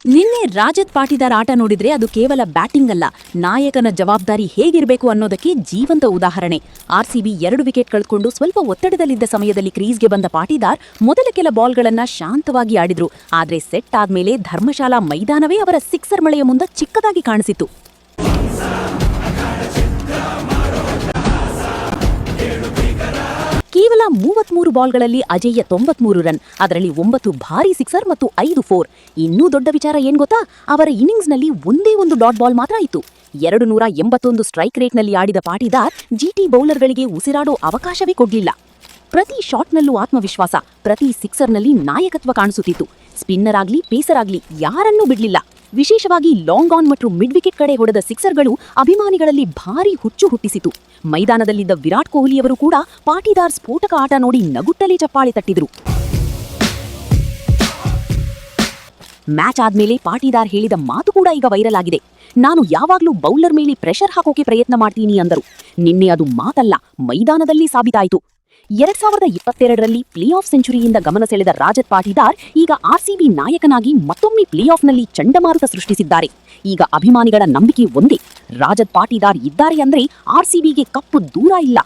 ನಿನ್ನೆ ರಾಜತ್ ಪಾಟಿದಾರ್ ಆಟ ನೋಡಿದ್ರೆ ಅದು ಕೇವಲ ಬ್ಯಾಟಿಂಗ್ ಅಲ್ಲ, ನಾಯಕನ ಜವಾಬ್ದಾರಿ ಹೇಗಿರಬೇಕು ಅನ್ನೋದಕ್ಕೆ ಜೀವಂತ ಉದಾಹರಣೆ. ಆರ್ಸಿಬಿ 2 ವಿಕೆಟ್ ಕಳೆದುಕೊಂಡು ಸ್ವಲ್ಪ ಒತ್ತಡದಲ್ಲಿದ್ದ ಸಮಯದಲ್ಲಿ ಕ್ರೀಸ್ಗೆ ಬಂದ ಪಾಟಿದಾರ್ ಮೊದಲ ಕೆಲ ಬಾಲ್ಗಳನ್ನ ಶಾಂತವಾಗಿ ಆಡಿದ್ರು. ಆದ್ರೆ ಸೆಟ್ ಆದ್ಮೇಲೆ ಧರ್ಮಶಾಲಾ ಮೈದಾನವೇ ಅವರ ಸಿಕ್ಸರ್ ಮಳೆಯ ಮುಂದೆ ಚಿಕ್ಕದಾಗಿ ಕಾಣಿಸಿತು. ಕೇವಲ 33 ಬಾಲ್ಗಳಲ್ಲಿ ಅಜೇಯ 93 ರನ್, ಅದರಲ್ಲಿ 9 ಭಾರೀ ಸಿಕ್ಸರ್ ಮತ್ತು 5 4. ಇನ್ನೂ ದೊಡ್ಡ ವಿಚಾರ ಏನ್ ಗೊತ್ತಾ, ಅವರ ಇನ್ನಿಂಗ್ಸ್ನಲ್ಲಿ ಒಂದೇ ಒಂದು ಡಾಟ್ ಬಾಲ್ ಮಾತ್ರ ಆಯಿತು. 281 ಸ್ಟ್ರೈಕ್ ರೇಟ್ನಲ್ಲಿ ಆಡಿದ ಪಾಟಿದಾರ್ ಜಿಟಿ ಬೌಲರ್ಗಳಿಗೆ ಉಸಿರಾಡೋ ಅವಕಾಶವೇ ಕೊಡ್ಲಿಲ್ಲ. ಪ್ರತಿ ಶಾಟ್ನಲ್ಲೂ ಆತ್ಮವಿಶ್ವಾಸ, ಪ್ರತಿ ಸಿಕ್ಸರ್ನಲ್ಲಿ ನಾಯಕತ್ವ ಕಾಣಿಸುತ್ತಿತ್ತು. ಸ್ಪಿನ್ನರ್ ಆಗ್ಲಿ ಪೇಸರ್ ಆಗ್ಲಿ ಯಾರನ್ನೂ ಬಿಡ್ಲಿಲ್ಲ. ವಿಶೇಷವಾಗಿ ಲಾಂಗ್ ಆನ್ ಮತ್ತು ಮಿಡ್ ವಿಕೆಟ್ ಕಡೆ ಹೊಡೆದ ಸಿಕ್ಸರ್ಗಳು ಅಭಿಮಾನಿಗಳಲ್ಲಿ ಭಾರೀ ಹುಚ್ಚು ಹುಟ್ಟಿಸಿತು. ಮೈದಾನದಲ್ಲಿದ್ದ ವಿರಾಟ್ ಕೊಹ್ಲಿಯವರು ಕೂಡ ಪಾಟಿದಾರ್ ಸ್ಫೋಟಕ ಆಟ ನೋಡಿ ನಗುತ್ತಲೇ ಚಪ್ಪಾಳೆ ತಟ್ಟಿದ್ರು. ಮ್ಯಾಚ್ ಆದ್ಮೇಲೆ ಪಾಟಿದಾರ್ ಹೇಳಿದ ಮಾತು ಕೂಡ ಈಗ ವೈರಲ್ ಆಗಿದೆ. ನಾನು ಯಾವಾಗ್ಲೂ ಬೌಲರ್ ಮೇಲೆ ಪ್ರೆಷರ್ ಹಾಕೋಕೆ ಪ್ರಯತ್ನ ಮಾಡ್ತೀನಿ ಅಂದರು. ನಿನ್ನೆ ಅದು ಮಾತಲ್ಲ, ಮೈದಾನದಲ್ಲಿ ಸಾಬೀತಾಯಿತು. 2022ರಲ್ಲಿ ಪ್ಲೇ ಆಫ್ ಸೆಂಚುರಿಯಿಂದ ಗಮನ ಸೆಳೆದ ರಾಜತ್ ಪಾಟಿದಾರ್ ಈಗ ಆರ್ಸಿಬಿ ನಾಯಕನಾಗಿ ಮತ್ತೊಮ್ಮೆ ಪ್ಲೇ ಆಫ್ನಲ್ಲಿ ಚಂಡಮಾರುತ ಸೃಷ್ಟಿಸಿದ್ದಾರೆ. ಈಗ ಅಭಿಮಾನಿಗಳ ನಂಬಿಕೆ ಒಂದೇ, ರಾಜತ್ ಪಾಟಿದಾರ್ ಇದ್ದಾರೆ ಅಂದ್ರೆ ಆರ್ಸಿಬಿಗೆ ಕಪ್ಪು ದೂರ ಇಲ್ಲ.